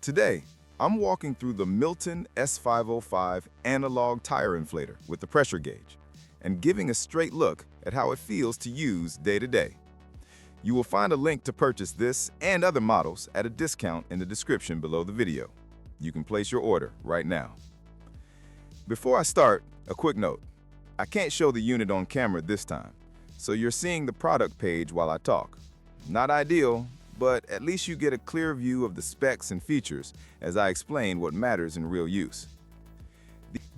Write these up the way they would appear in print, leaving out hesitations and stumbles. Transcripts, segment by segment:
Today, I'm walking through the Milton S-505 analog tire inflator with the pressure gauge and giving a straight look at how it feels to use day to day. You will find a link to purchase this and other models at a discount in the description below the video. You can place your order right now. Before I start, a quick note. I can't show the unit on camera this time, so you're seeing the product page while I talk. Not ideal, but at least you get a clear view of the specs and features as I explain what matters in real use.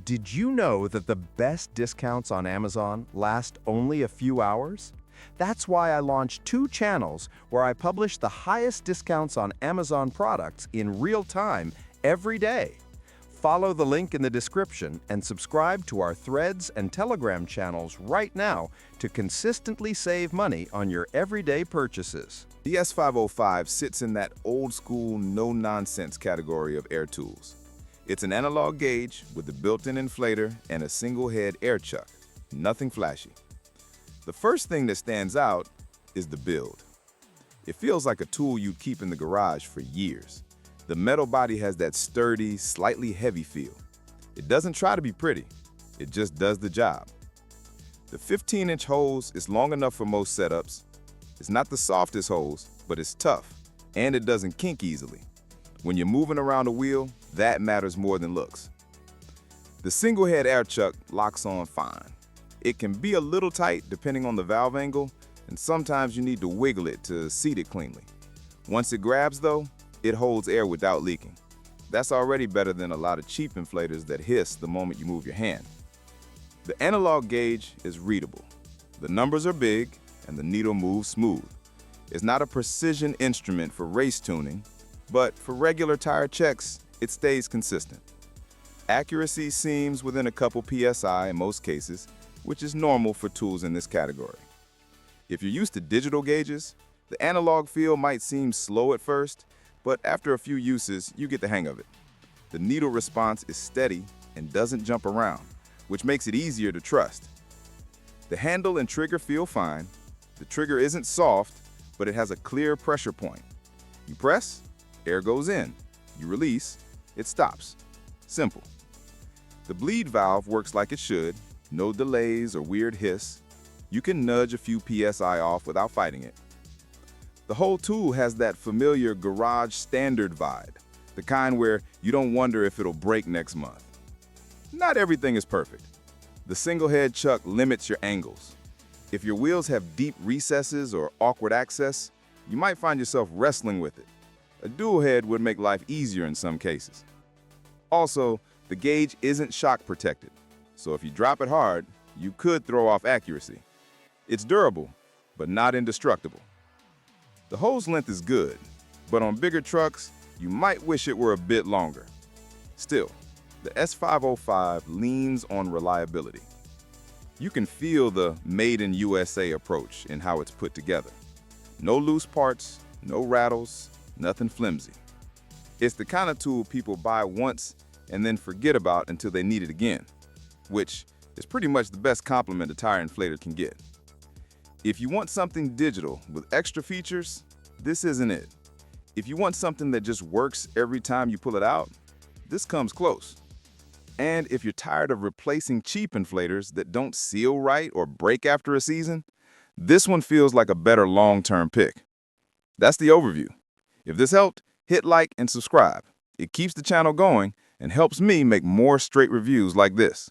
Did you know that the best discounts on Amazon last only a few hours? That's why I launched 2 channels where I publish the highest discounts on Amazon products in real time every day. Follow the link in the description and subscribe to our Threads and Telegram channels right now to consistently save money on your everyday purchases. The S-505 sits in that old-school, no-nonsense category of air tools. It's an analog gauge with a built-in inflator and a single-head air chuck. Nothing flashy. The first thing that stands out is the build. It feels like a tool you'd keep in the garage for years. The metal body has that sturdy, slightly heavy feel. It doesn't try to be pretty, it just does the job. The 15-inch hose is long enough for most setups. It's not the softest hose, but it's tough, and it doesn't kink easily. When you're moving around a wheel, that matters more than looks. The single-head air chuck locks on fine. It can be a little tight depending on the valve angle, and sometimes you need to wiggle it to seat it cleanly. Once it grabs, though, it holds air without leaking. That's already better than a lot of cheap inflators that hiss the moment you move your hand. The analog gauge is readable. The numbers are big, and the needle moves smooth. It's not a precision instrument for race tuning, but for regular tire checks, it stays consistent. Accuracy seems within a couple PSI in most cases, which is normal for tools in this category. If you're used to digital gauges, the analog feel might seem slow at first, but after a few uses, you get the hang of it. The needle response is steady and doesn't jump around, which makes it easier to trust. The handle and trigger feel fine. The trigger isn't soft, but it has a clear pressure point. You press, air goes in. You release, it stops. Simple. The bleed valve works like it should. No delays or weird hiss. You can nudge a few PSI off without fighting it. The whole tool has that familiar garage standard vibe, the kind where you don't wonder if it'll break next month. Not everything is perfect. The single head chuck limits your angles. If your wheels have deep recesses or awkward access, you might find yourself wrestling with it. A dual head would make life easier in some cases. Also, the gauge isn't shock protected, so if you drop it hard, you could throw off accuracy. It's durable, but not indestructible. The hose length is good, but on bigger trucks, you might wish it were a bit longer. Still, the S-505 leans on reliability. You can feel the made in USA approach in how it's put together. No loose parts, no rattles, nothing flimsy. It's the kind of tool people buy once and then forget about until they need it again, which is pretty much the best compliment a tire inflator can get. If you want something digital with extra features, this isn't it. If you want something that just works every time you pull it out, this comes close. And if you're tired of replacing cheap inflators that don't seal right or break after a season, this one feels like a better long-term pick. That's the overview. If this helped, hit like and subscribe. It keeps the channel going and helps me make more straight reviews like this.